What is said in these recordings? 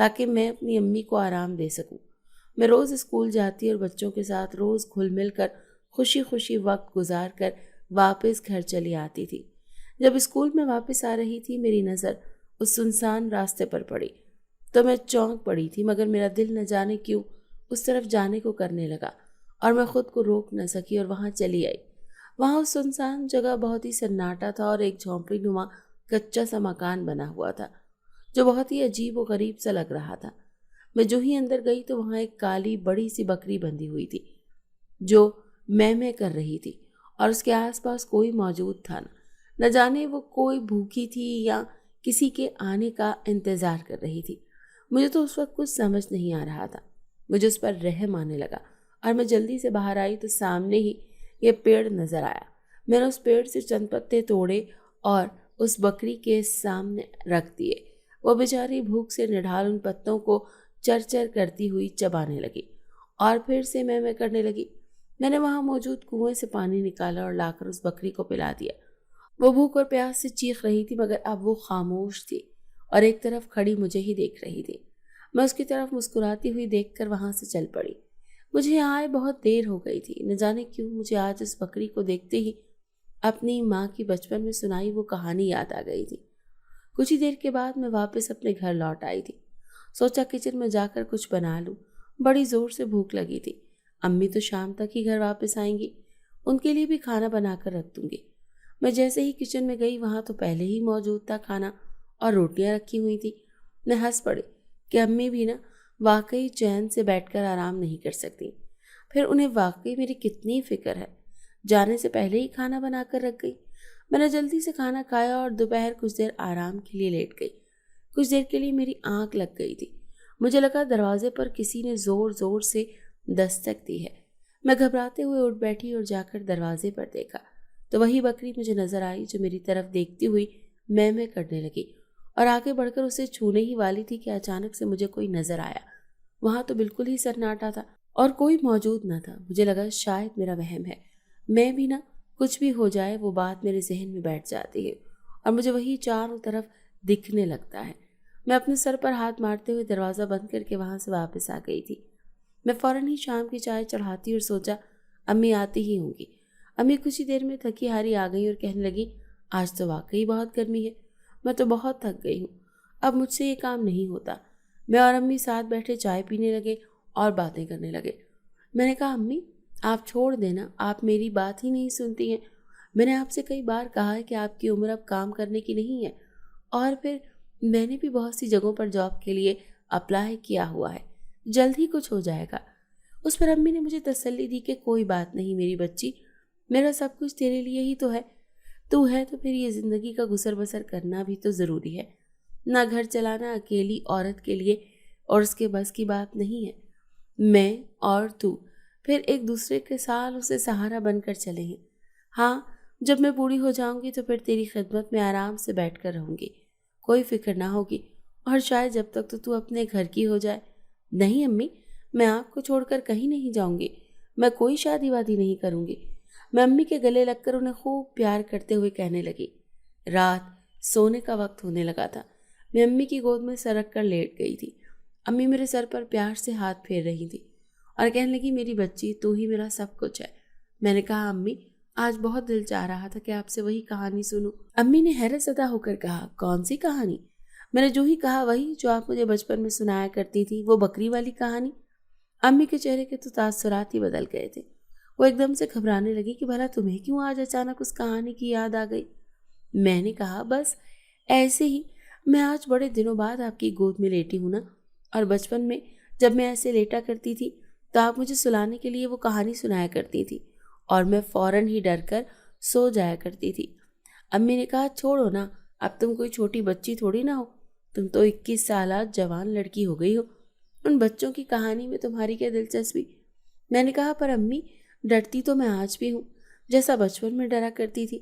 تاکہ میں اپنی امی کو آرام دے سکوں۔ میں روز اسکول جاتی اور بچوں کے ساتھ روز گھل مل کر خوشی خوشی وقت گزار کر واپس گھر چلی آتی تھی۔ جب اسکول میں واپس آ رہی تھی میری نظر اس سنسان راستے پر پڑی تو میں چونک پڑی تھی، مگر میرا دل نہ جانے کیوں اس طرف جانے کو کرنے لگا اور میں خود کو روک نہ سکی اور وہاں چلی آئی۔ وہاں اس سنسان جگہ بہت ہی سناٹا تھا اور ایک جھونپڑی نما کچا سا مکان بنا ہوا تھا جو بہت ہی عجیب و غریب سا لگ رہا تھا۔ میں جو ہی اندر گئی تو وہاں ایک کالی بڑی سی بکری بندھی ہوئی تھی جو میں کر رہی تھی اور اس کے آس پاس کوئی موجود تھا نہ جانے وہ کوئی بھوکی تھی یا کسی کے آنے کا انتظار کر رہی تھی۔ مجھے تو اس وقت کچھ سمجھ نہیں آ رہا تھا، مجھے اس پر رحم آنے لگا اور میں جلدی سے باہر آئی تو سامنے ہی یہ پیڑ نظر آیا۔ میں نے اس پیڑ سے چند پتے توڑے اور اس بکری کے سامنے رکھ دیے۔ وہ بیچاری بھوک سے نڈھال ان پتوں کو چر چر کرتی ہوئی چبانے لگی اور پھر سے میں کرنے لگی۔ میں نے وہاں موجود کنویں سے پانی نکالا اور لا کر اس بکری کو پلا دیا۔ وہ بھوک اور پیاس سے چیخ رہی تھی مگر اب وہ خاموش تھی اور ایک طرف کھڑی مجھے ہی دیکھ رہی تھی۔ میں اس کی طرف مسکراتی ہوئی دیکھ کر وہاں سے چل پڑی۔ مجھے یہاں آئے بہت دیر ہو گئی تھی، نہ جانے کیوں مجھے آج اس بکری کو دیکھتے ہی اپنی ماں کی بچپن میں سنائی وہ کہانی یاد آ گئی تھی۔ کچھ ہی دیر کے بعد میں واپس اپنے گھر لوٹ آئی تھی۔ سوچا کچن میں جا کر کچھ بنا لوں، بڑی زور سے بھوک لگی تھی۔ امی تو شام تک ہی گھر واپس آئیں گی، ان کے لیے بھی کھانا بنا کر رکھ دوں گی۔ میں جیسے ہی کچن میں گئی وہاں تو پہلے ہی موجود تھا کھانا اور روٹیاں رکھی ہوئی تھی۔ میں ہنس پڑی کہ امی بھی واقعی چین سے بیٹھ کر آرام نہیں کر سکتی، پھر انہیں واقعی میری کتنی فکر ہے۔ جانے سے پہلے ہی کھانا بنا کر رکھ گئی۔ میں نے جلدی سے کھانا کھایا اور دوپہر کچھ دیر آرام کے لیے لیٹ گئی۔ کچھ دیر کے لیے میری آنکھ لگ گئی تھی، مجھے لگا دروازے پر کسی نے زور زور سے دستک دی ہے۔ میں گھبراتے ہوئے اٹھ بیٹھی اور جا کر دروازے پر دیکھا تو وہی بکری مجھے نظر آئی جو میری طرف دیکھتی ہوئی میں کرنے لگی اور آگے بڑھ کر اسے چھونے ہی والی تھی کہ اچانک سے مجھے کوئی نظر آیا۔ وہاں تو بالکل ہی سناٹا تھا اور کوئی موجود نہ تھا۔ مجھے لگا شاید میرا وہم ہے، میں بھی کچھ بھی ہو جائے وہ بات میرے ذہن میں بیٹھ جاتی ہے اور مجھے وہی چاروں طرف دکھنے لگتا ہے۔ میں اپنے سر پر ہاتھ مارتے ہوئے دروازہ بند کر کے وہاں سے واپس آ گئی تھی۔ میں فوراً ہی شام کی چائے چڑھاتی اور سوچا امی آتی ہی ہوں گی۔ امی کچھ ہی دیر میں تھکی ہاری آ گئی اور کہنے لگی آج تو واقعی بہت گرمی ہے، میں تو بہت تھک گئی ہوں، اب مجھ سے یہ کام نہیں ہوتا۔ میں اور امی ساتھ بیٹھے چائے پینے لگے اور باتیں کرنے لگے۔ میں نے کہا امی آپ چھوڑ دینا، آپ میری بات ہی نہیں سنتی ہیں۔ میں نے آپ سے کئی بار کہا ہے کہ آپ کی عمر اب کام کرنے کی نہیں ہے، اور پھر میں نے بھی بہت سی جگہوں پر جاب کے لیے اپلائی کیا ہوا ہے، جلد ہی کچھ ہو جائے گا۔ اس پر امی نے مجھے تسلی دی کہ کوئی بات نہیں میری بچی، میرا سب کچھ تیرے لیے ہی تو ہے تو پھر یہ زندگی کا گزر بسر کرنا بھی تو ضروری ہے، نہ گھر چلانا اکیلی عورت کے لیے اور اس کے بس کی بات نہیں ہے۔ میں اور تو پھر ایک دوسرے کے سال اسے سہارا بن کر چلے ہیں۔ ہاں جب میں بوڑھی ہو جاؤں گی تو پھر تیری خدمت میں آرام سے بیٹھ کر رہوں گی، کوئی فکر نہ ہوگی، اور شاید جب تک تو اپنے گھر کی ہو جائے۔ نہیں امی، میں آپ کو چھوڑ کر کہیں نہیں جاؤں گی، میں کوئی شادی وادی نہیں کروں گی۔ میں امی کے گلے لگ کر انہیں خوب پیار کرتے ہوئے کہنے لگی۔ رات سونے کا وقت ہونے لگا تھا۔ میں امی کی گود میں سرک کر لیٹ گئی تھی۔ امی میرے سر پر پیار سے ہاتھ پھیر رہی تھی اور کہنے لگی میری بچی تو ہی میرا سب کچھ ہے۔ میں نے کہا امی آج بہت دل چاہ رہا تھا کہ آپ سے وہی کہانی سنوں۔ امی نے حیرت زدہ ہو کر کہا کون سی کہانی؟ میں نے جو ہی کہا وہی جو آپ مجھے بچپن میں سنایا کرتی تھی، وہ بکری والی کہانی۔ امی کے چہرے کے تو تاثرات ہی بدل گئے تھے۔ وہ ایک دم سے گھبرانے لگی کہ بھلا تمہیں کیوں آج اچانک اس کہانی کی یاد آ گئی؟ میں نے کہا بس ایسے ہی، میں آج بڑے دنوں بعد آپ کی گود میں لیٹی ہوں اور بچپن میں جب میں ایسے لیٹا کرتی تھی تو آپ مجھے سلانے کے لیے وہ کہانی سنایا کرتی تھی اور میں فوراً ہی ڈر کر سو جایا کرتی تھی۔ امی نے کہا چھوڑو اب تم کوئی چھوٹی بچی تھوڑی نہ ہو، تم تو 21 سالہ جوان لڑکی ہو گئی ہو، ان بچوں کی کہانی میں تمہاری کیا دلچسپی؟ میں نے کہا پر امی ڈرتی تو میں آج بھی ہوں جیسا بچپن میں ڈرا کرتی تھی۔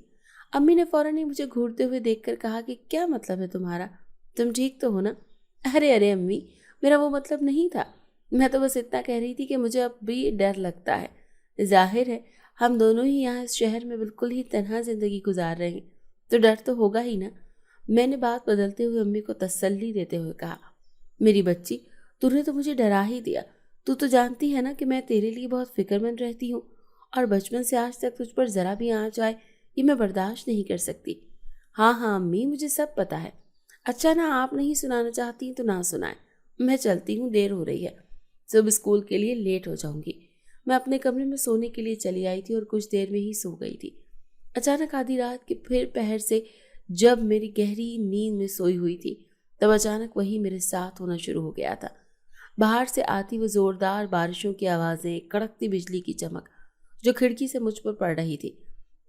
امی نے فوراً ہی مجھے گھورتے ہوئے دیکھ کر کہا کہ کیا مطلب ہے تمہارا؟ تم ٹھیک تو ہو نا؟ ارے امی، میرا وہ مطلب نہیں تھا، میں تو بس اتنا کہہ رہی تھی کہ مجھے اب بھی ڈر لگتا ہے۔ ظاہر ہے ہم دونوں ہی یہاں اس شہر میں بالکل ہی تنہا زندگی گزار رہے ہیں تو ڈر تو ہوگا ہی نا۔ میں نے بات بدلتے ہوئے امی کو تسلی دیتے ہوئے کہا میری بچی، تو نے تو مجھے ڈرا ہی دیا۔ تو جانتی ہے نا کہ میں تیرے لیے بہت فکر مند رہتی ہوں، اور بچپن سے آج تک تجھ پر ذرا بھی آنچ آئے یہ میں برداشت نہیں کر سکتی۔ ہاں ہاں امی، مجھے سب پتا ہے۔ اچھا نا، آپ نہیں سنانا چاہتی تو نہ سنائیں، میں چلتی ہوں، دیر ہو رہی ہے، صبح اسکول کے لیے لیٹ ہو جاؤں گی۔ میں اپنے کمرے میں سونے کے لیے چلی آئی تھی اور کچھ دیر میں ہی سو گئی تھی۔ اچانک آدھی رات کے پھر پہر سے جب میری گہری نیند میں سوئی ہوئی تھی، تب اچانک وہی میرے ساتھ ہونا شروع ہو گیا تھا۔ باہر سے آتی وہ زوردار بارشوں کی آوازیں، کڑکتی بجلی کی چمک جو کھڑکی سے مجھ پر پڑ رہی تھی،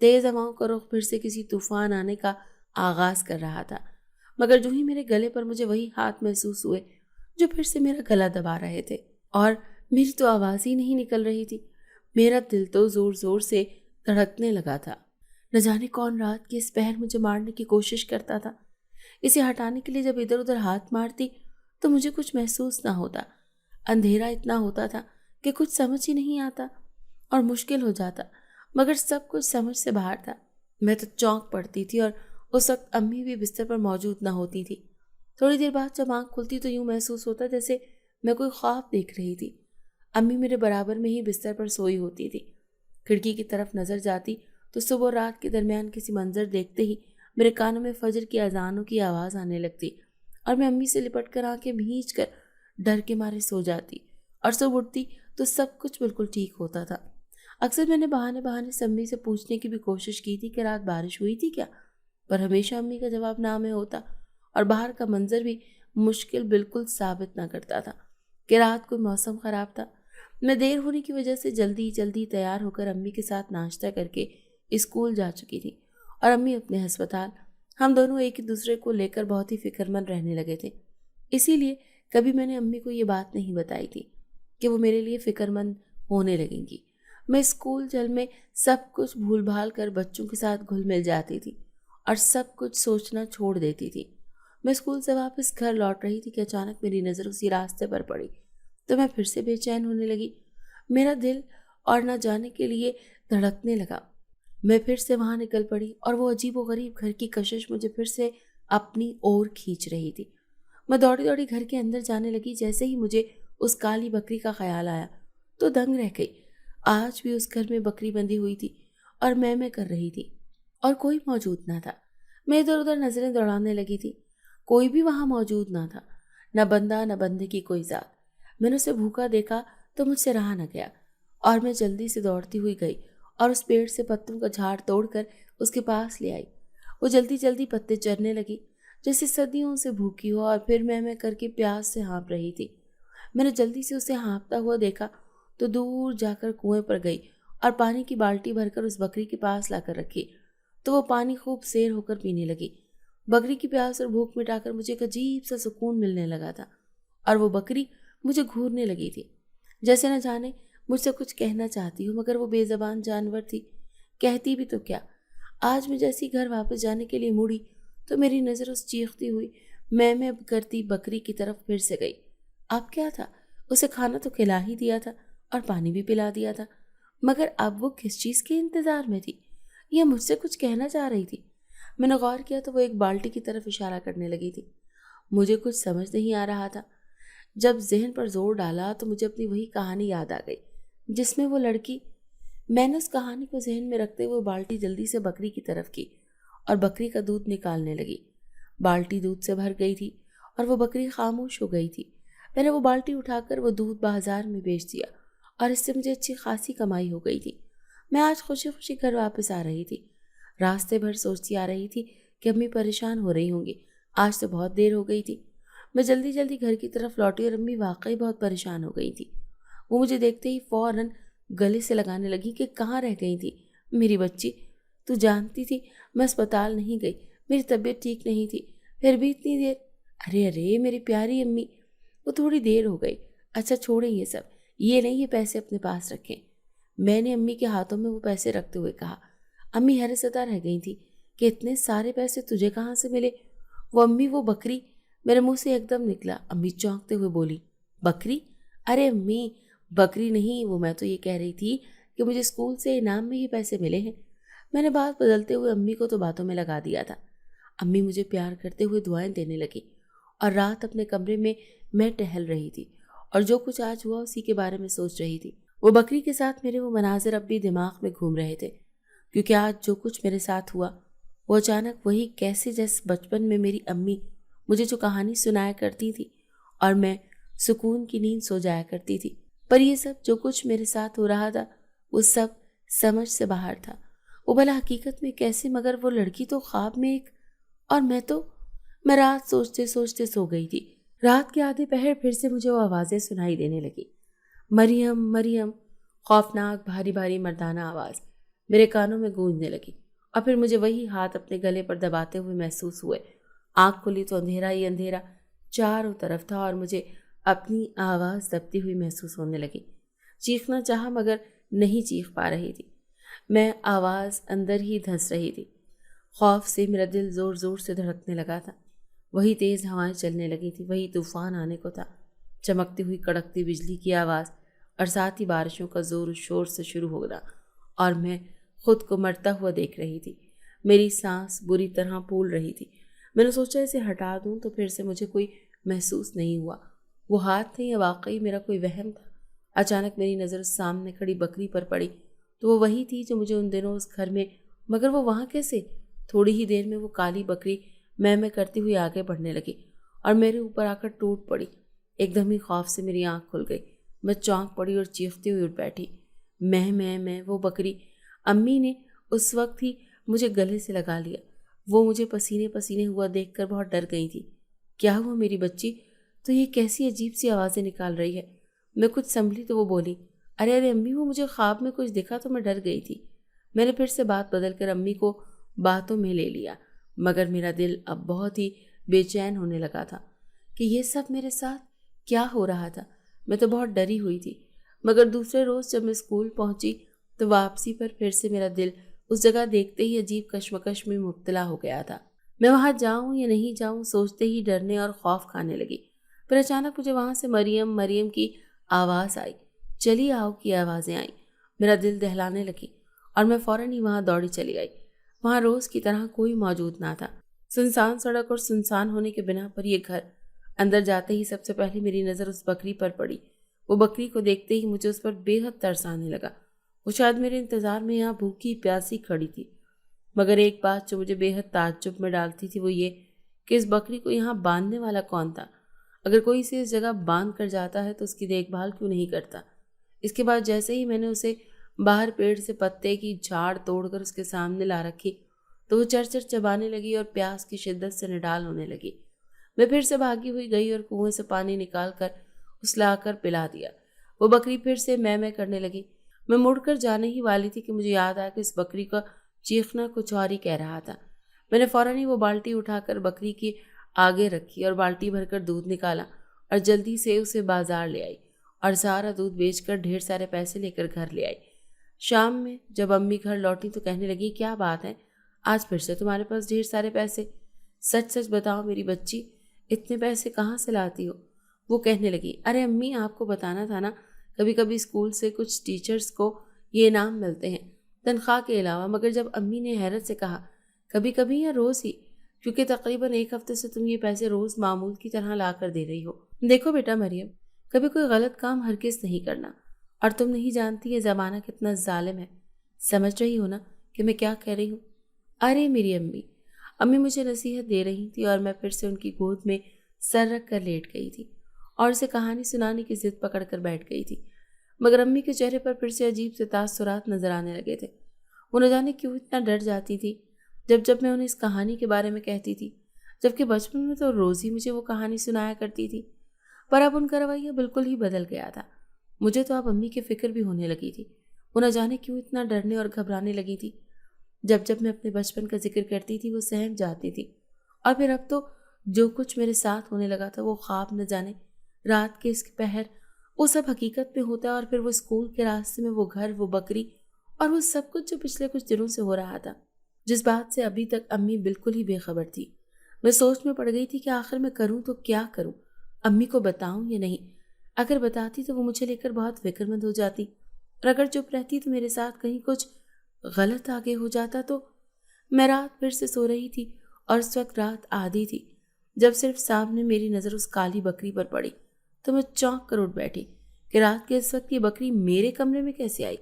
تیز ہواؤں کا رخ پھر سے کسی طوفان آنے کا آغاز کر رہا تھا۔ مگر جو ہی میرے گلے پر مجھے وہی ہاتھ محسوس ہوئے جو پھر سے میرا گلا دبا رہے تھے، اور میری تو آواز ہی نہیں نکل رہی تھی۔ میرا دل تو زور زور سے دھڑکنے لگا تھا۔ نہ جانے کون رات کے اس پہر مجھے مارنے کی کوشش کرتا تھا۔ اسے ہٹانے کے لیے جب ادھر ادھر ہاتھ مارتی تو مجھے کچھ محسوس نہ ہوتا۔ اندھیرا اتنا ہوتا تھا کہ کچھ سمجھ ہی نہیں آتا اور مشکل ہو جاتا، مگر سب کچھ سمجھ سے باہر تھا۔ میں تو چونک پڑتی تھی، اور اس وقت امی بھی بستر پر موجود نہ ہوتی تھی۔ تھوڑی دیر بعد جب آنکھ کھلتی تو یوں محسوس ہوتا جیسے میں کوئی خواب دیکھ رہی تھی۔ امی میرے برابر میں ہی بستر پر سوئی ہوتی تھی۔ کھڑکی کی طرف نظر جاتی تو صبح اور رات کے درمیان کسی منظر دیکھتے ہی میرے کانوں میں فجر کی اذانوں کی آواز آنے لگتی، اور میں امی سے لپٹ کر آنکھیں بھیج کر ڈر کے مارے سو جاتی، اور صبح اٹھتی تو سب کچھ بالکل ٹھیک ہوتا تھا۔ اکثر میں نے بہانے بہانے سے امی سے پوچھنے کی بھی کوشش کی تھی کہ رات بارش ہوئی تھی کیا، پر ہمیشہ امی کا جواب نہ میں ہوتا، اور باہر کا منظر بھی مشکل بالکل ثابت نہ کرتا تھا کہ رات کو موسم خراب تھا۔ میں دیر ہونے کی وجہ سے جلدی جلدی تیار ہو کر امی کے ساتھ ناشتہ کر کے اسکول جا چکی تھی، اور امی اپنے ہسپتال۔ ہم دونوں ایک دوسرے کو لے کر بہت ہی فکر مند رہنے لگے تھے۔ اسی لیے کبھی میں نے امی کو یہ بات نہیں بتائی تھی کہ وہ میرے لیے فکر مند ہونے لگیں گی۔ میں اسکول چل میں سب کچھ بھول بھال کر بچوں کے ساتھ گھل مل جاتی تھی اور سب کچھ سوچنا چھوڑ دیتی تھی۔ میں اسکول سے واپس گھر لوٹ رہی تھی کہ اچانک میری نظر اسی راستے پر پڑی تو میں پھر سے بے چین ہونے لگی۔ میرا دل اور نہ جانے کے لیے دھڑکنے لگا۔ میں پھر سے وہاں نکل پڑی، اور وہ عجیب و غریب گھر کی کشش مجھے پھر سے اپنی اور کھینچ رہی تھی۔ میں دوڑی دوڑی گھر کے اندر جانے لگی۔ جیسے ہی مجھے اس کالی بکری کا خیال آیا تو دنگ رہ گئی۔ آج بھی اس گھر میں بکری بندھی ہوئی تھی اور میں کر رہی تھی، اور کوئی موجود نہ تھا۔ میں ادھر ادھر نظریں دوڑانے لگی تھی، کوئی بھی وہاں موجود نہ تھا، نہ بندہ نہ بندے کی کوئی ذات۔ میں نے اسے بھوکا دیکھا تو مجھ سے رہا نہ گیا، اور میں جلدی سے دوڑتی ہوئی گئی اور اس پیڑ سے پتوں کا جھاڑ توڑ کر اس کے پاس لے آئی۔ وہ جلدی جلدی پتے چرنے لگی جیسے صدیوں سے بھوکی ہو، اور پھر میں کر کے پیاس سے ہانپ رہی تھی۔ میں نے جلدی سے اسے ہانپتا ہوا دیکھا تو دور جا کر کنویں پر گئی اور پانی کی بالٹی بھر کر اس بکری کے پاس لا کر رکھی تو وہ پانی خوب سیر ہو کر پینے لگی۔ بکری کی پیاس اور بھوک مٹا کر مجھے ایک عجیب سا سکون ملنے لگا تھا، اور وہ بکری مجھے گھورنے لگی تھی جیسے نہ جانے مجھ سے کچھ کہنا چاہتی ہوں، مگر وہ بے زبان جانور تھی، کہتی بھی تو کیا۔ آج میں جیسی گھر واپس جانے کے لیے مڑی تو میری نظر اس چیختی ہوئی میں کرتی بکری کی طرف پھر سے گئی۔ اب کیا تھا، اسے کھانا تو کھلا ہی دیا تھا اور پانی بھی پلا دیا تھا، مگر اب وہ کس چیز کے انتظار میں تھی؟ یہ مجھ سے کچھ کہنا چاہ رہی تھی۔ میں نے غور کیا تو وہ ایک بالٹی کی طرف اشارہ کرنے لگی تھی۔ مجھے کچھ سمجھ نہیں آ رہا تھا۔ جب ذہن پر زور ڈالا تو مجھے اپنی وہی کہانی یاد آ گئی جس میں وہ لڑکی۔ میں نے اس کہانی کو ذہن میں رکھتے ہوئے بالٹی جلدی سے بکری کی طرف کی اور بکری کا دودھ نکالنے لگی۔ بالٹی دودھ سے بھر گئی تھی اور وہ بکری خاموش ہو گئی تھی۔ میں نے وہ بالٹی اٹھا کر وہ دودھ بازار میں بیچ دیا اور اس سے مجھے اچھی خاصی کمائی ہو گئی تھی۔ میں آج خوشی خوشی گھر واپس آ رہی تھی۔ راستے بھر سوچتی آ رہی تھی کہ امی پریشان ہو رہی ہوں گی، آج تو بہت دیر ہو گئی تھی۔ میں جلدی جلدی گھر کی طرف لوٹی اور امی واقعی بہت پریشان ہو گئی تھی۔ وہ مجھے دیکھتے ہی فوراً گلے سے لگانے لگی کہ کہاں رہ گئی تھی میری بچی، تو جانتی تھی میں اسپتال نہیں گئی، میری طبیعت ٹھیک نہیں تھی، پھر بھی اتنی دیر۔ ارے میری پیاری امی، وہ تھوڑی دیر ہو گئی۔ اچھا چھوڑیں یہ سب، یہ نہیں، یہ پیسے اپنے پاس رکھیں۔ میں نے امی کے ہاتھوں میں وہ پیسے رکھتے ہوئے کہا۔ امی حیرت زدہ رہ گئی تھی کہ اتنے سارے پیسے تجھے کہاں سے ملے؟ وہ امی، وہ بکری، میرے منہ سے ایک دم نکلا۔ امی چونکتے ہوئے بولی، بکری؟ ارے امی، بکری نہیں، وہ میں تو یہ کہہ رہی تھی کہ مجھے اسکول سے انعام میں یہ پیسے ملے ہیں۔ میں نے بات بدلتے ہوئے امی کو تو باتوں میں لگا دیا تھا۔ امی مجھے پیار کرتے ہوئے دعائیں دینے لگی اور رات اپنے کمرے میں میں ٹہل رہی تھی اور جو کچھ آج ہوا اسی کے بارے میں سوچ رہی تھی۔ وہ بکری کے ساتھ میرے وہ مناظر اب بھی دماغ میں گھوم رہے تھے، کیونکہ آج جو کچھ میرے ساتھ ہوا وہ اچانک وہی کیسے جیسے بچپن میں میری امی مجھے جو کہانی سنایا کرتی تھی اور میں سکون کی نیند سو جایا کرتی تھی۔ پر یہ سب جو کچھ میرے ساتھ ہو رہا تھا وہ سب سمجھ سے باہر تھا۔ وہ بھلا حقیقت میں کیسے؟ مگر وہ لڑکی تو خواب میں ایک، اور میں رات سوچتے سوچتے سو گئی تھی۔ رات کے آدھے پہر پھر سے مجھے وہ آوازیں سنائی دینے لگی، مریم مریم، خوفناک بھاری بھاری مردانہ آواز میرے کانوں میں گونجنے لگی، اور پھر مجھے وہی ہاتھ اپنے گلے پر دباتے ہوئے محسوس ہوئے۔ آنکھ کھلی تو اندھیرا ہی اندھیرا چاروں طرف تھا اور مجھے اپنی آواز دبتی ہوئی محسوس ہونے لگی۔ چیخنا چاہا مگر نہیں چیخ پا رہی تھی، میں آواز اندر ہی دھنس رہی تھی۔ خوف سے میرا دل زور زور سے دھڑکنے لگا تھا۔ وہی تیز ہوائیں چلنے لگی تھی، وہی طوفان آنے کو تھا، چمکتی ہوئی کڑکتی بجلی کی آواز اور ساتھ ہی بارشوں کا زور و شور سے شروع ہونا، اور میں خود کو مرتا ہوا دیکھ رہی تھی۔ میری سانس بری طرح پھول رہی تھی۔ میں نے سوچا اسے ہٹا دوں تو پھر سے مجھے کوئی محسوس نہیں ہوا۔ وہ ہاتھ تھے یا واقعی میرا کوئی وہم تھا؟ اچانک میری نظر سامنے کھڑی بکری پر پڑی تو وہ وہی تھی جو مجھے ان دنوں اس گھر میں، مگر وہ وہاں کیسے؟ تھوڑی ہی دیر میں وہ کالی بکری میں کرتی ہوئی آگے بڑھنے لگی اور میرے اوپر آ کر ٹوٹ پڑی۔ ایک دم ہی خوف سے میری آنکھ کھل گئی، میں چونک پڑی اور چیختی ہوئی اٹھ بیٹھی۔ میں وہ بکری! امی نے اس وقت ہی مجھے گلے سے لگا لیا۔ وہ مجھے پسینے پسینے ہوا دیکھ کر بہت ڈر گئی تھی۔ کیا ہوا میری بچی؟ تو یہ کیسی عجیب سی آوازیں نکال رہی ہے؟ میں کچھ سنبھلی تو وہ بولی، ارے امی، وہ مجھے خواب میں کچھ دکھا تو میں ڈر گئی تھی۔ میں نے پھر سے بات بدل کر امی کو باتوں میں لے لیا، مگر میرا دل اب بہت ہی بے چین ہونے لگا تھا کہ یہ سب میرے ساتھ کیا ہو رہا تھا۔ میں تو بہت ڈری ہوئی تھی، مگر دوسرے روز جب میں اسکول پہنچی تو واپسی پر پھر سے میرا دل اس جگہ دیکھتے ہی عجیب کشمکش میں مبتلا ہو گیا تھا۔ میں وہاں جاؤں یا نہیں جاؤں سوچتے ہی ڈرنے اور خوف کھانے لگی۔ پھر اچانک مجھے وہاں سے مریم مریم کی آواز آئی، چلی آؤ کی آوازیں آئیں۔ میرا دل دہلانے لگی اور میں فوراً ہی وہاں دوڑی چلی گئی۔ وہاں روز کی طرح کوئی موجود نہ تھا، سنسان سڑک اور سنسان ہونے کے بنا پر یہ گھر۔ اندر جاتے ہی سب سے پہلے میری نظر اس بکری پر پڑی۔ وہ بکری کو دیکھتے ہی مجھے اس پر بے حد ترس آنے لگا۔ وہ شاید میرے انتظار میں یہاں بھوکی پیاسی کھڑی تھی، مگر ایک بات جو مجھے بے حد تعجب میں ڈالتی تھی وہ یہ کہ اس بکری کو یہاں باندھنے والا کون تھا؟ اگر کوئی اسے اس جگہ باندھ کر جاتا ہے تو اس کی دیکھ بھال کیوں نہیں کرتا؟ اس کے بعد جیسے ہی میں نے اسے باہر پیڑ سے پتے کی جھاڑ توڑ کر اس کے سامنے لا رکھی تو وہ چرچر چبانے لگی اور پیاس کی شدت سے نڈال ہونے لگی۔ میں پھر سے بھاگی ہوئی گئی اور کنویں سے پانی نکال کر اس لا کر پلا دیا۔ وہ بکری پھر سے میں کرنے لگی۔ میں مڑ کر جانے ہی والی تھی کہ مجھے یاد آیا کہ اس بکری کا چیخنا کچھ اور ہی کہہ رہا تھا۔ میں نے فوراً ہی وہ بالٹی اٹھا کر بکری کی آگے رکھی اور بالٹی بھر کر دودھ نکالا اور جلدی سے اسے بازار لے آئی اور سارا دودھ بیچ کر ڈھیر سارے پیسے لے کر گھر لے آئی۔ شام میں جب امی گھر لوٹی تو کہنے لگی، کیا بات ہے، آج پھر سے تمہارے پاس ڈھیر سارے پیسے؟ سچ سچ بتاؤ میری بچی، اتنے پیسے کہاں سے لاتی ہو؟ وہ کہنے لگی، ارے امی، آپ کو بتانا تھا نا، کبھی کبھی اسکول سے کچھ ٹیچرز کو یہ انعام ملتے ہیں تنخواہ کے علاوہ۔ مگر جب امی نے حیرت سے کہا، کبھی کبھی یا روز ہی؟ کیونکہ تقریباً ایک ہفتے سے تم یہ پیسے روز معمول کی طرح لا کر دے رہی ہو۔ دیکھو بیٹا مریم، کبھی کوئی غلط کام ہرگز نہیں کرنا، اور تم نہیں جانتی یہ زمانہ کتنا ظالم ہے۔ سمجھ رہی ہو نا کہ میں کیا کہہ رہی ہوں؟ ارے میری امی مجھے نصیحت دے رہی تھی اور میں پھر سے ان کی گود میں سر رکھ کر لیٹ گئی تھی اور اسے کہانی سنانے کی ضد پکڑ کر بیٹھ گئی تھی۔ مگر امی کے چہرے پر پھر سے عجیب سے تاثرات نظر آنے لگے تھے۔ وہ نہ جانے کیوں اتنا ڈر جاتی تھی جب میں انہیں اس کہانی کے بارے میں کہتی تھی، جبکہ بچپن میں تو روز ہی مجھے وہ کہانی سنایا کرتی تھی۔ پر اب ان کا رویہ بالکل ہی بدل گیا تھا۔ مجھے تو اب امی کی فکر بھی ہونے لگی تھی۔ وہ نہ جانے کیوں اتنا ڈرنے اور گھبرانے لگی تھی۔ جب میں اپنے بچپن کا ذکر کرتی تھی وہ سہم جاتی تھی، اور پھر اب تو جو کچھ میرے ساتھ ہونے لگا تھا وہ خواب نہ جانے رات کے اس پہر، وہ سب حقیقت میں ہوتا ہے۔ اور پھر وہ اسکول کے راستے میں وہ گھر، وہ بکری، اور وہ سب کچھ جو پچھلے کچھ دنوں سے ہو رہا تھا، جس بات سے ابھی تک امی بالکل ہی بے خبر تھی۔ میں سوچ میں پڑ گئی تھی کہ آخر میں کروں تو کیا کروں، امی کو بتاؤں یا نہیں؟ اگر بتاتی تو وہ مجھے لے کر بہت فکر مند ہو جاتی، اور اگر چپ رہتی تو میرے ساتھ کہیں کچھ غلط آگے ہو جاتا تو۔ میں رات پھر سے سو رہی تھی اور اس وقت رات آدھی تھی جب صرف سامنے میری نظر اس کالی بکری پر پڑی تو میں چونک کر اٹھ بیٹھی کہ رات کے اس وقت یہ بکری میرے کمرے میں کیسے آئی،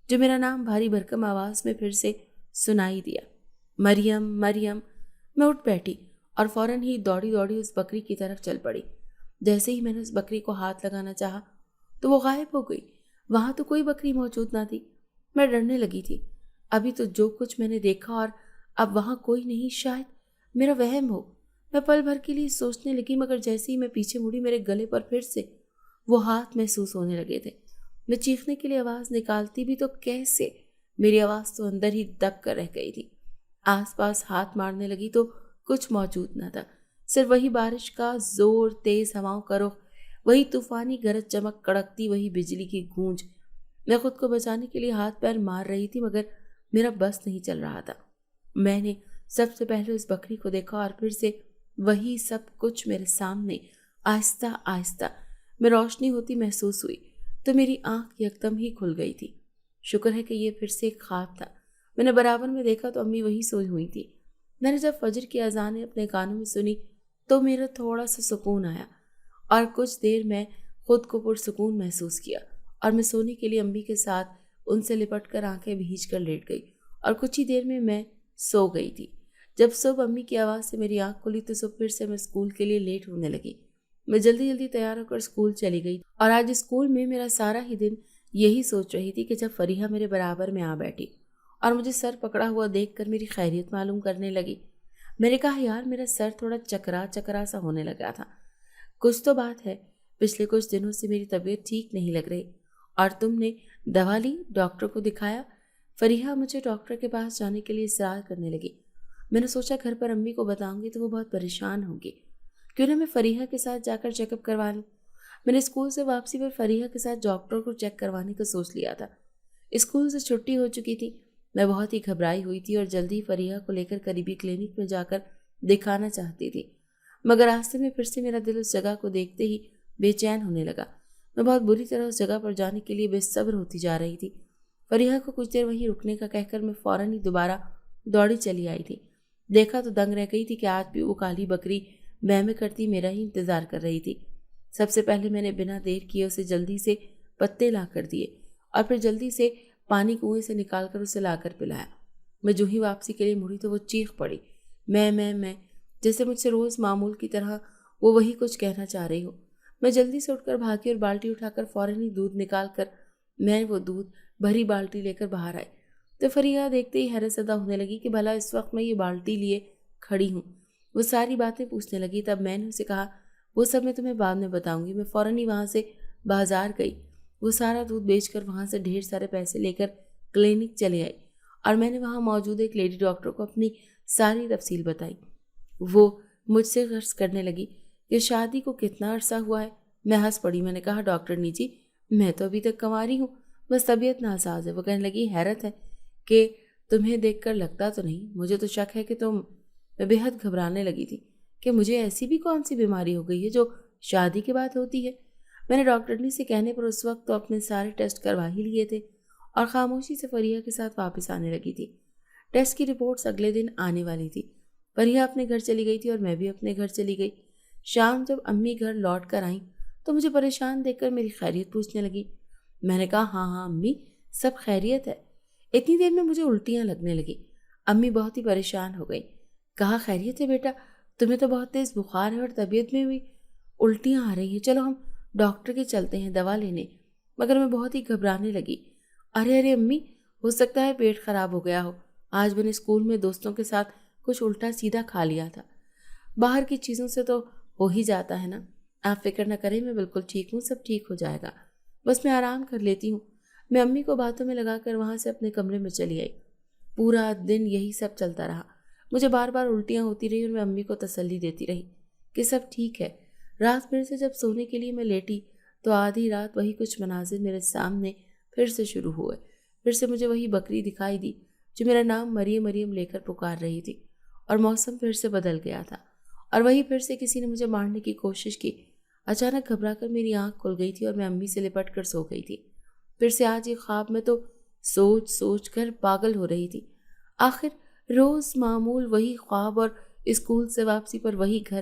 جو میرا نام بھاری بھرکم آواز میں پھر سے سنائی دیا۔ مریم مریم۔ میں اٹھ بیٹھی اور فوراً ہی دوڑی دوڑی اس بکری کی طرف چل پڑی۔ جیسے ہی میں نے اس بکری کو ہاتھ لگانا چاہا تو وہ غائب ہو گئی۔ وہاں تو کوئی بکری موجود نہ تھی۔ میں ڈرنے لگی تھی۔ ابھی تو جو کچھ میں نے دیکھا اور اب وہاں کوئی نہیں، شاید میرا وہم ہو۔ میں پل بھر کے لیے سوچنے لگی، مگر جیسے ہی میں پیچھے مڑی میرے گلے پر پھر سے وہ ہاتھ محسوس ہونے لگے تھے۔ میں چیخنے کے لیے آواز نکالتی بھی تو کیسے، میری آواز تو اندر ہی دب کر رہ گئی تھی۔ آس پاس ہاتھ مارنے لگی تو کچھ موجود نہ تھا، صرف وہی بارش کا زور، تیز ہواؤں کا رخ، وہی طوفانی گرج چمک کڑکتی، وہی بجلی کی گونج۔ میں خود کو بچانے کے لیے ہاتھ پیر مار رہی تھی مگر میرا بس نہیں چل رہا تھا۔ میں نے سب سے پہلے اس بکری کو دیکھا اور پھر سے وہی سب کچھ میرے سامنے آہستہ آہستہ میں روشنی ہوتی محسوس ہوئی تو میری آنکھ یکدم ہی کھل گئی تھی۔ شکر ہے کہ یہ پھر سے ایک خواب تھا۔ میں نے برابر میں دیکھا تو امی وہی سوئی ہوئی تھی۔ میں نے جب فجر کی اذانیں اپنے کانوں میں سنی تو میرا تھوڑا سا سکون آیا اور کچھ دیر میں خود کو پرسکون محسوس کیا، اور میں سونے کے لیے امی کے ساتھ ان سے لپٹ کر آنکھیں بھیج کر لیٹ گئی اور کچھ ہی دیر میں سو گئی تھی۔ جب صبح امی کی آواز سے میری آنکھ کھلی تو صبح پھر سے میں اسکول کے لیے لیٹ ہونے لگی۔ میں جلدی جلدی تیار ہو کر اسکول چلی گئی اور آج اسکول میں میرا سارا ہی دن یہی سوچ رہی تھی کہ جب فریحہ میرے برابر میں آ بیٹھی اور مجھے سر پکڑا ہوا دیکھ کر میری خیریت معلوم کرنے لگی۔ میں نے کہا، یار میرا سر تھوڑا چکرا چکرا سا ہونے لگا تھا، کچھ تو بات ہے، پچھلے کچھ دنوں سے میری طبیعت ٹھیک نہیں لگ رہی۔ اور تم نے دوا لی، ڈاکٹر کو دکھایا؟ فریحہ مجھے ڈاکٹر کے پاس جانے کے لیے اصرار کرنے لگی۔ میں نے سوچا گھر پر امی کو بتاؤں گی تو وہ بہت پریشان ہوگی، کیوں نہ میں فریحہ کے ساتھ جا کر چیک اپ کروا لوں۔ میں نے اسکول سے واپسی پر فریحہ کے ساتھ ڈاکٹر کو چیک کروانے کا سوچ لیا تھا۔ اسکول سے چھٹی ہو چکی تھی۔ میں بہت ہی گھبرائی ہوئی تھی اور جلدی فریحہ کو لے کر قریبی کلینک میں جا کر دکھانا چاہتی تھی، مگر راستے میں پھر سے میرا دل اس جگہ کو دیکھتے ہی بے چین ہونے لگا۔ میں بہت بری طرح اس جگہ پر جانے کے لیے بے صبر ہوتی جا رہی تھی۔ فریحہ کو کچھ دیر وہیں رکنے کا کہہ کر میں فوراً ہی دوبارہ دوڑی چلی آئی تھی۔ دیکھا تو دنگ رہ گئی تھی کہ آج بھی وہ کالی بکری میں کرتی میرا ہی انتظار کر رہی تھی۔ سب سے پہلے میں نے بنا دیر کیے اسے جلدی سے پتے لا کر دیے اور پھر جلدی سے پانی کنویں سے نکال کر اسے لا کر پلایا۔ میں جو ہی واپسی کے لیے مڑی تو وہ چیخ پڑی، میں جیسے مجھ سے روز معمول کی طرح وہ وہی کچھ کہنا چاہ رہی ہو۔ میں جلدی سے اٹھ کر بھاگی اور بالٹی اٹھا کر فوراً ہی دودھ نکال کر میں وہ دودھ بھری بالٹی لے کر باہر آئی تو فریحہ دیکھتے ہی حیرت زدہ ہونے لگی کہ بھلا اس وقت میں یہ بالٹی لیے کھڑی ہوں۔ وہ ساری باتیں پوچھنے لگی۔ تب میں نے اسے کہا، وہ سب میں تمہیں بعد میں بتاؤں گی۔ میں فوراً ہی وہاں سے بازار گئی، وہ سارا دودھ بیچ کر وہاں سے ڈھیر سارے پیسے لے کر کلینک چلے آئی اور میں نے وہاں موجود ایک لیڈی ڈاکٹر کو اپنی ساری تفصیل بتائی۔ وہ مجھ سے غرض کرنے لگی کہ شادی کو کتنا عرصہ ہوا ہے۔ میں ہنس پڑی۔ میں نے کہا، ڈاکٹرنی جی میں تو ابھی تک کنواری ہوں، بس طبیعت ناساز ہے۔ وہ کہنے لگی، حیرت ہے کہ تمہیں دیکھ کر لگتا تو نہیں، مجھے تو شک ہے کہ تم۔ میں بے حد گھبرانے لگی تھی کہ مجھے ایسی بھی کون سی بیماری ہو گئی ہے جو شادی کے بعد ہوتی ہے۔ میں نے ڈاکٹرنی سے کہنے پر اس وقت تو اپنے سارے ٹیسٹ کروا ہی لیے تھے اور خاموشی سے فریحہ کے ساتھ واپس آنے لگی تھی۔ ٹیسٹ کی رپورٹس اگلے دن آنے والی تھی۔ فریحہ اپنے گھر چلی گئی تھی اور میں بھی اپنے گھر چلی گئی۔ شام جب امی گھر لوٹ کر آئیں تو مجھے پریشان دیکھ کر میری خیریت پوچھنے لگی۔ میں نے کہا، ہاں امی سب خیریت ہے۔ اتنی دیر میں مجھے الٹیاں لگنے لگی۔ امی بہت ہی پریشان ہو گئی۔ کہا، خیریت ہے بیٹا، تمہیں تو بہت تیز بخار ہے اور طبیعت میں بھی الٹیاں آ رہی ہیں، چلو ہم ڈاکٹر کے چلتے ہیں دوا لینے۔ مگر میں بہت ہی گھبرانے لگی۔ ارے امی، ہو سکتا ہے پیٹ خراب ہو گیا ہو، آج میں نے اسکول میں دوستوں کے ساتھ کچھ الٹا سیدھا کھا لیا تھا۔ باہر کی چیزوں سے تو ہو ہی جاتا ہے نا، آپ فکر نہ کریں، میں بالکل ٹھیک ہوں، سب ٹھیک ہو جائے گا، بس میں آرام کر لیتی ہوں۔ میں امی کو باتوں میں لگا کر وہاں سے اپنے کمرے میں چلی آئی۔ پورا دن یہی سب چلتا رہا۔ مجھے بار بار الٹیاں ہوتی رہی اور میں امی کو تسلی دیتی رہی کہ سب ٹھیک ہے۔ رات پھر سے جب سونے کے لیے میں لیٹی تو آدھی رات وہی کچھ مناظر میرے سامنے پھر سے شروع ہوئے۔ پھر سے مجھے وہی بکری دکھائی دی جو میرا نام مریم مریم لے کر پکار رہی تھی، اور موسم پھر سے بدل گیا تھا اور وہی پھر سے کسی نے مجھے مارنے کی کوشش کی۔ اچانک گھبرا کر میری آنکھ کھل گئی تھی اور میں امی سے لپٹ کر سو گئی تھی۔ پھر سے آج یہ خواب میں تو سوچ سوچ کر پاگل ہو رہی تھی۔ آخر روز معمول وہی خواب اور اسکول سے واپسی پر وہی گھر،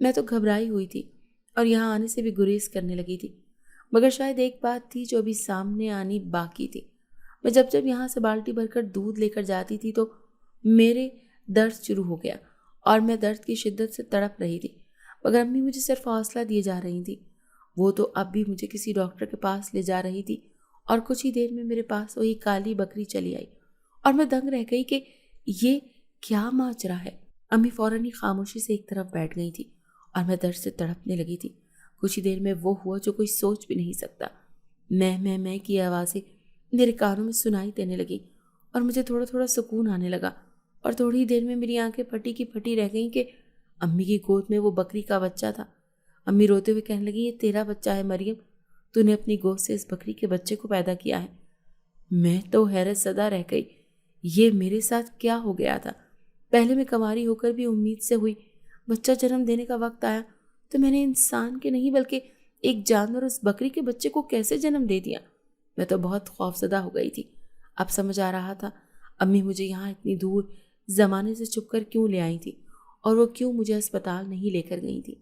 میں تو گھبرائی ہوئی تھی اور یہاں آنے سے بھی گریز کرنے لگی تھی، مگر شاید ایک بات تھی جو ابھی سامنے آنی باقی تھی۔ میں جب جب یہاں سے بالٹی بھر کر دودھ لے کر جاتی تھی تو میرے درد شروع ہو گیا اور میں درد کی شدت سے تڑپ رہی تھی، مگر امی مجھے صرف حوصلہ دیے جا رہی تھی۔ وہ تو اب بھی مجھے کسی ڈاکٹر کے پاس لے جا رہی تھی اور کچھ ہی دیر میں میرے پاس وہی کالی بکری چلی آئی اور میں دنگ رہ گئی کہ یہ کیا ماجرا ہے۔ امی فوراً ہی خاموشی سے ایک طرف بیٹھ گئی تھی اور میں درد سے تڑپنے لگی تھی۔ کچھ ہی دیر میں وہ ہوا جو کوئی سوچ بھی نہیں سکتا۔ میں کی آوازیں میرے کانوں میں سنائی دینے لگی اور مجھے تھوڑا تھوڑا سکون آنے لگا، اور تھوڑی ہی دیر میں میری آنکھیں پھٹی کی پھٹی رہ گئیں کہ امی کی گود میں وہ بکری کا بچہ تھا۔ امی روتے ہوئے کہنے لگی، یہ تیرا بچہ ہے مریم، تو نے اپنی گود سے اس بکری کے بچے کو پیدا کیا ہے۔ میں تو حیرت زدہ رہ گئی، یہ میرے ساتھ کیا ہو گیا تھا؟ پہلے میں کنواری ہو کر بھی امید سے ہوئی، بچہ جنم دینے کا وقت آیا تو میں نے انسان کے نہیں بلکہ ایک جانور اس بکری کے بچے کو کیسے جنم دے دیا؟ میں تو بہت خوفزدہ ہو گئی تھی۔ اب سمجھ آ رہا تھا امی مجھے یہاں اتنی دور زمانے سے چھپ کر کیوں لے آئی تھی اور وہ کیوں مجھے اسپتال نہیں لے کر گئی تھی۔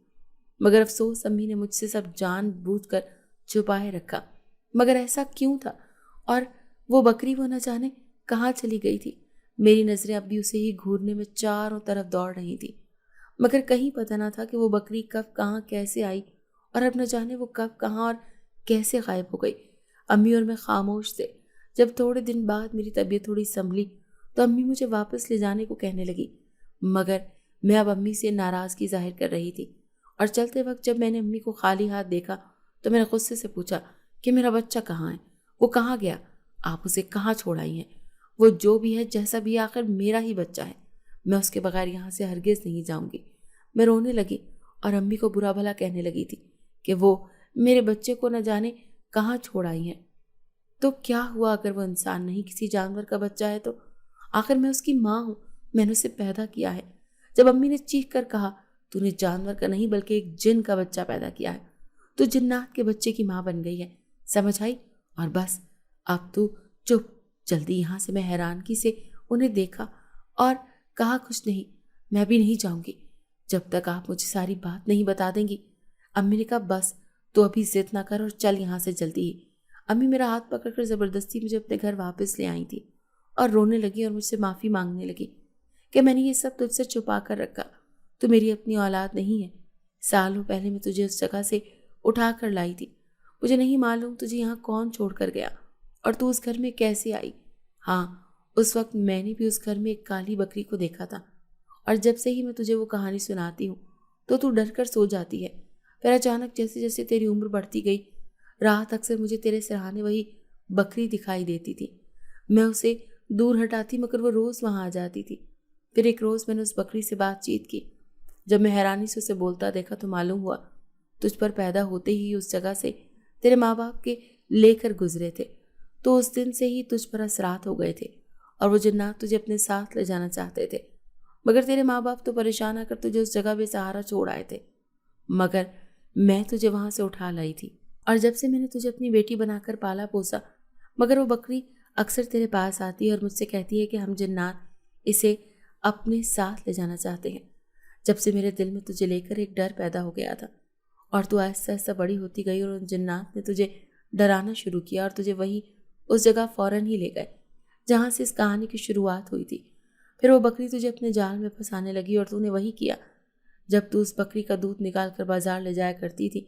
مگر افسوس امی نے مجھ سے سب جان بوجھ کر چھپائے رکھا۔ مگر ایسا کیوں تھا؟ اور وہ بکری وہ نہ جانے کہاں چلی گئی تھی؟ میری نظریں اب بھی اسے ہی گھورنے میں چاروں طرف دوڑ رہی تھی، مگر کہیں پتہ نہ تھا کہ وہ بکری کب کہاں کیسے آئی اور اب نہ جانے وہ کب کہاں اور کیسے غائب ہو گئی۔ امی اور میں خاموش تھے۔ جب تھوڑے دن بعد میری طبیعت تھوڑی سنبھلی تو امی مجھے واپس لے جانے کو کہنے لگی، مگر میں اب امی سے ناراضگی ظاہر کر رہی تھی، اور چلتے وقت جب میں نے امی کو خالی ہاتھ دیکھا تو میں نے غصے سے پوچھا کہ میرا بچہ کہاں ہے؟ وہ کہاں گیا؟ آپ اسے کہاں چھوڑ آئی ہیں؟ وہ جو بھی ہے جیسا بھی آخر میرا ہی بچہ ہے، میں اس کے بغیر یہاں سے ہرگز نہیں جاؤں گی۔ میں رونے لگی اور امی کو برا بھلا کہنے لگی تھی کہ وہ میرے بچے کو نہ جانے کہاں چھوڑ آئی ہیں۔ تو کیا ہوا اگر وہ انسان نہیں کسی جانور کا بچہ ہے؟ تو آخر میں اس کی ماں ہوں، میں نے اسے پیدا کیا ہے۔ جب امی نے چیخ کر کہا، تو نے جانور کا نہیں بلکہ ایک جن کا بچہ پیدا کیا ہے، تو جنات کے بچے کی ماں بن گئی ہے، سمجھ آئی؟ اور بس اب تو چپ۔ جلدی یہاں سے۔ میں حیرانگی سے انہیں دیکھا اور کہا، کچھ نہیں، میں بھی نہیں جاؤں گی جب تک آپ مجھے ساری بات نہیں بتا دیں گی۔ امی نے کہا، بس تو ابھی ضد نہ کر اور چل یہاں سے جلدی ہی۔ امی میرا ہاتھ پکڑ کر زبردستی مجھے اپنے گھر واپس لے آئی تھی اور رونے لگی اور مجھ سے معافی مانگنے لگی کہ میں نے یہ سب تجھ سے چھپا کر رکھا، تو میری اپنی اولاد نہیں ہے۔ سالوں پہلے میں تجھے اس جگہ سے اٹھا کر لائی تھی۔ مجھے نہیں معلوم تجھے یہاں کون چھوڑ کر گیا اور تو اس گھر میں کیسے آئی۔ ہاں، اس وقت میں نے بھی اس گھر میں ایک کالی بکری کو دیکھا تھا، اور جب سے ہی میں تجھے وہ کہانی سناتی ہوں تو ڈر کر سو جاتی ہے۔ پھر اچانک جیسے جیسے تیری عمر بڑھتی گئی، رات اکثر مجھے تیرے سرہانے وہی بکری دکھائی دیتی تھی۔ میں اسے دور ہٹاتی مگر وہ روز وہاں آ جاتی تھی۔ پھر ایک روز میں نے اس بکری سے بات چیت کی۔ جب میں حیرانی سے اسے بولتا دیکھا تو معلوم ہوا تجھ پر پیدا ہوتے ہی اس جگہ سے تیرے ماں باپ کے لے کر گزرے تھے، تو اس دن سے ہی تجھ پر اثرات ہو گئے تھے اور وہ جنات تجھے اپنے ساتھ لے جانا چاہتے تھے، مگر تیرے ماں باپ تو پریشان آ کر تجھے اس جگہ بے سہارا چھوڑ آئے تھے۔ مگر میں تجھے وہاں سے اٹھا لائی تھی، اور جب سے میں نے تجھے اپنی بیٹی بنا کر پالا پوسا۔ مگر وہ بکری اکثر تیرے پاس آتی ہے اور مجھ سے کہتی ہے کہ ہم جنات اسے اپنے ساتھ لے جانا چاہتے ہیں۔ جب سے میرے دل میں تجھے لے کر ایک ڈر پیدا ہو گیا تھا، اور تو آہستہ آہستہ بڑی ہوتی گئی، اور ان جنات نے تجھے ڈرانا شروع کیا اور تجھے وہیں اس جگہ فوراً ہی لے گئے جہاں سے اس کہانی کی شروعات ہوئی تھی۔ پھر وہ بکری تجھے اپنے جال میں پھنسانے لگی اور تو نے وہی کیا۔ جب تو اس بکری کا دودھ نکال کر بازار لے جایا کرتی تھی،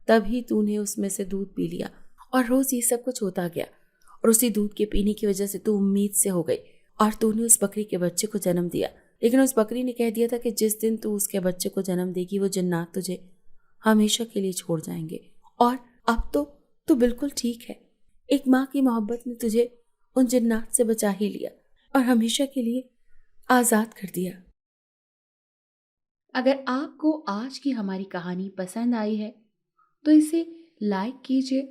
تب ہی تو نے اس میں سے دودھ پی لیا، اور روز یہ سب کچھ ہوتا گیا، اور اسی دودھ کے پینے کی وجہ سے تو امید سے ہو گئی، اور تو نے اس بکری کے بچے کو جنم دیا۔ لیکن اس بکری نے کہہ دیا تھا کہ جس دن تو اس کے بچے کو جنم دے گی وہ جنات تجھے ہمیشہ کے لیے چھوڑ جائیں گے۔ اور اب تو بالکل ٹھیک ہے، ایک ماں کی محبت نے تجھے ان جنات سے بچا ہی لیا اور ہمیشہ کے لیے آزاد کر دیا۔ اگر آپ کو آج کی ہماری کہانی پسند آئی ہے تو اسے لائک کیجیے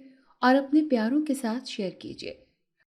اور اپنے پیاروں کے ساتھ شیئر کیجیے۔